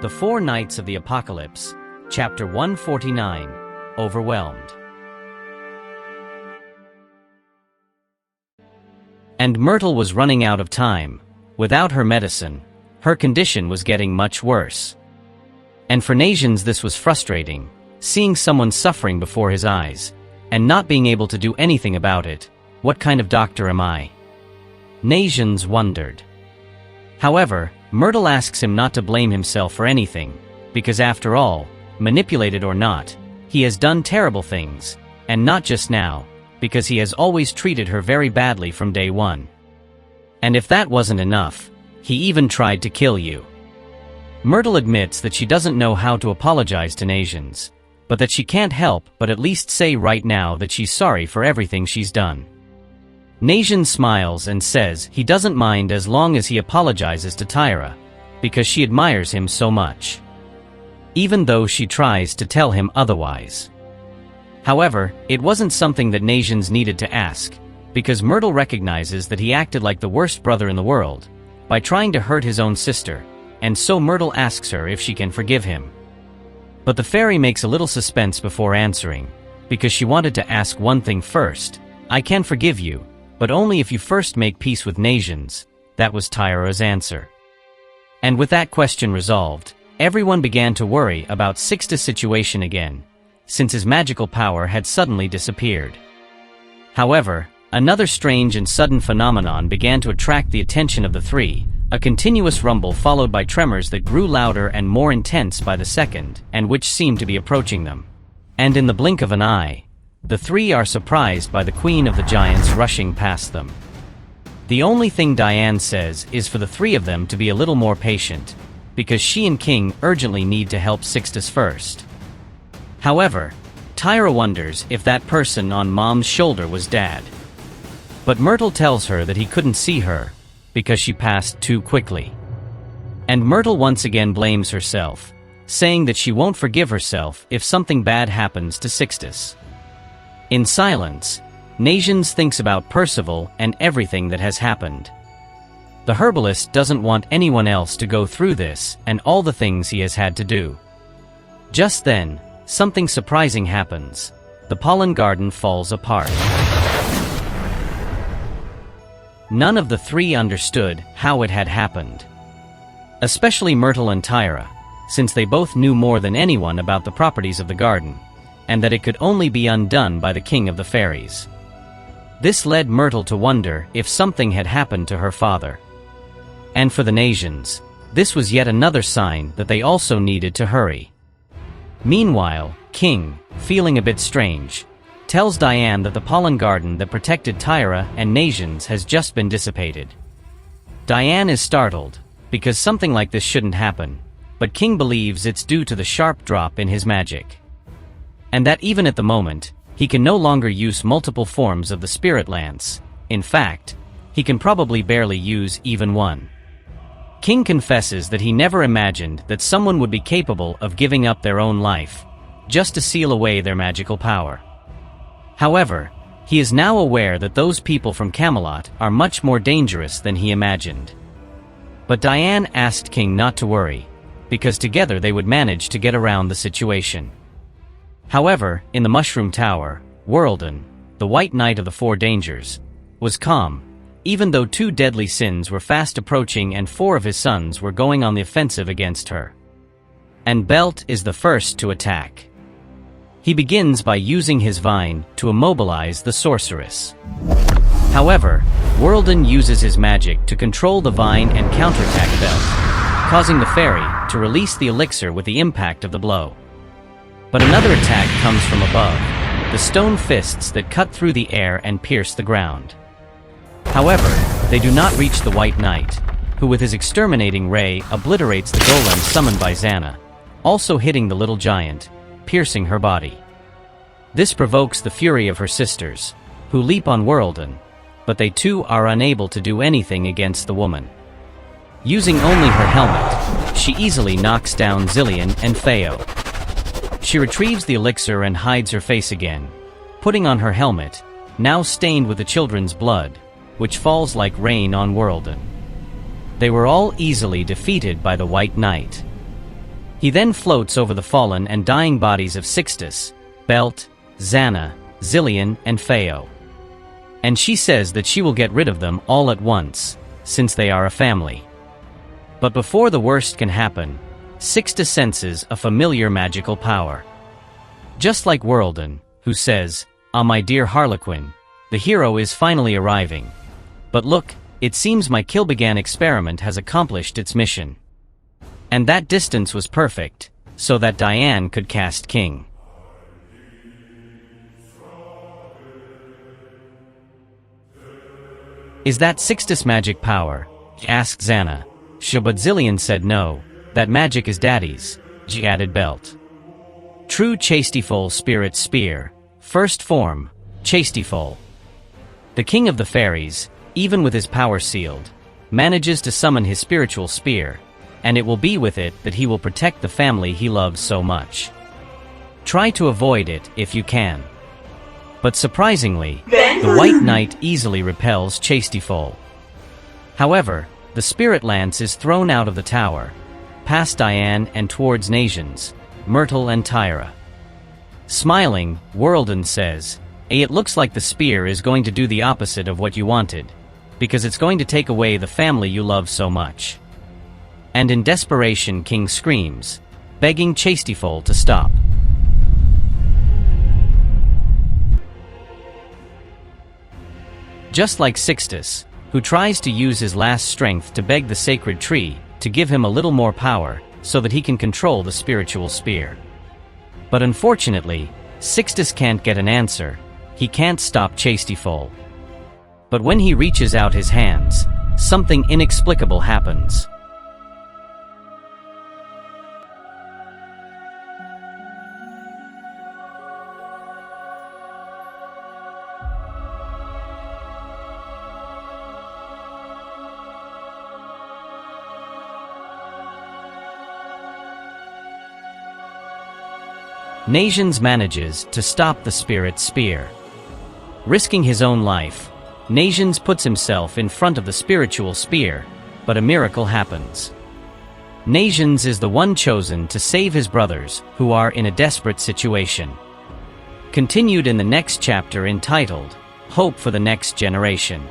The Four Knights of the Apocalypse, Chapter 149, Overwhelmed. And Myrtle was running out of time. Without her medicine, her condition was getting much worse. And for Nations this was frustrating, seeing someone suffering before his eyes, and not being able to do anything about it. What kind of doctor am I? Nations wondered. However, Myrtle asks him not to blame himself for anything, because after all, manipulated or not, he has done terrible things, and not just now, because he has always treated her very badly from day one. And if that wasn't enough, he even tried to kill you. Myrtle admits that she doesn't know how to apologize to Nations, but that she can't help but at least say right now that she's sorry for everything she's done. Nations smiles and says he doesn't mind as long as he apologizes to Tyra, because she admires him so much, even though she tries to tell him otherwise. However, it wasn't something that Nations needed to ask, because Myrtle recognizes that he acted like the worst brother in the world, by trying to hurt his own sister, and so Myrtle asks her if she can forgive him. But the fairy makes a little suspense before answering, because she wanted to ask one thing first. I can forgive you, but only if you first make peace with Nations. That was Tyra's answer. And with that question resolved, everyone began to worry about Sixtus' situation again, since his magical power had suddenly disappeared. However, another strange and sudden phenomenon began to attract the attention of the three, a continuous rumble followed by tremors that grew louder and more intense by the second, and which seemed to be approaching them. And in the blink of an eye, the three are surprised by the Queen of the Giants rushing past them. The only thing Diane says is for the three of them to be a little more patient, because she and King urgently need to help Sixtus first. However, Tyra wonders if that person on Mom's shoulder was Dad. But Myrtle tells her that he couldn't see her, because she passed too quickly. And Myrtle once again blames herself, saying that she won't forgive herself if something bad happens to Sixtus. In silence, Nations thinks about Percival and everything that has happened. The herbalist doesn't want anyone else to go through this and all the things he has had to do. Just then, something surprising happens. The pollen garden falls apart. None of the three understood how it had happened. Especially Myrtle and Tyra, since they both knew more than anyone about the properties of the garden, and that it could only be undone by the King of the Fairies. This led Myrtle to wonder if something had happened to her father. And for the Nations, this was yet another sign that they also needed to hurry. Meanwhile, King, feeling a bit strange, tells Diane that the pollen garden that protected Tyra and Nations has just been dissipated. Diane is startled, because something like this shouldn't happen, but King believes it's due to the sharp drop in his magic. And that even at the moment, he can no longer use multiple forms of the Spirit Lance. In fact, he can probably barely use even one. King confesses that he never imagined that someone would be capable of giving up their own life, just to seal away their magical power. However, he is now aware that those people from Camelot are much more dangerous than he imagined. But Diane asked King not to worry, because together they would manage to get around the situation. However, in the Mushroom Tower, Whirlden, the White Knight of the Four Dangers, was calm, even though two deadly sins were fast approaching and four of his sons were going on the offensive against her. And Belt is the first to attack. He begins by using his vine to immobilize the sorceress. However, Whirlden uses his magic to control the vine and counterattack Belt, causing the fairy to release the elixir with the impact of the blow. But another attack comes from above, the stone fists that cut through the air and pierce the ground. However, they do not reach the White Knight, who with his exterminating ray obliterates the golem summoned by Xana, also hitting the little giant, piercing her body. This provokes the fury of her sisters, who leap on Whirlden, but they too are unable to do anything against the woman. Using only her helmet, she easily knocks down Zillion and Theo. She retrieves the elixir and hides her face again, putting on her helmet, now stained with the children's blood, which falls like rain on Whirlden. They were all easily defeated by the White Knight. He then floats over the fallen and dying bodies of Sixtus, Belt, Xana, Zillion, and Phao. And she says that she will get rid of them all at once, since they are a family. But before the worst can happen, Sixtus senses a familiar magical power. Just like Whirlden, who says, "Ah, my dear Harlequin, the hero is finally arriving. But look, it seems my Kilbegan experiment has accomplished its mission." And that distance was perfect, so that Diane could cast King. "Is that Sixtus magic power?" asked Xana. But Zillion said no, that magic is Daddy's, she added Belt. True Chastifol Spirit Spear, first form, Chastifol. The king of the fairies, even with his power sealed, manages to summon his spiritual spear, and it will be with it that he will protect the family he loves so much. Try to avoid it if you can. But surprisingly, the White Knight easily repels Chastifol. However, the Spirit Lance is thrown out of the tower, past Diane and towards Nations, Myrtle and Tyra. Smiling, Whirlden says, "It looks like the spear is going to do the opposite of what you wanted, because it's going to take away the family you love so much." And in desperation King screams, begging Chastifol to stop. Just like Sixtus, who tries to use his last strength to beg the sacred tree to give him a little more power so that he can control the spiritual spear. But unfortunately, Sixtus can't get an answer. He can't stop Chastifol. But when he reaches out his hands, something inexplicable happens. Nations manages to stop the spirit spear. Risking his own life, Nations puts himself in front of the spiritual spear, but a miracle happens. Nations is the one chosen to save his brothers, who are in a desperate situation. Continued in the next chapter entitled, Hope for the Next Generation.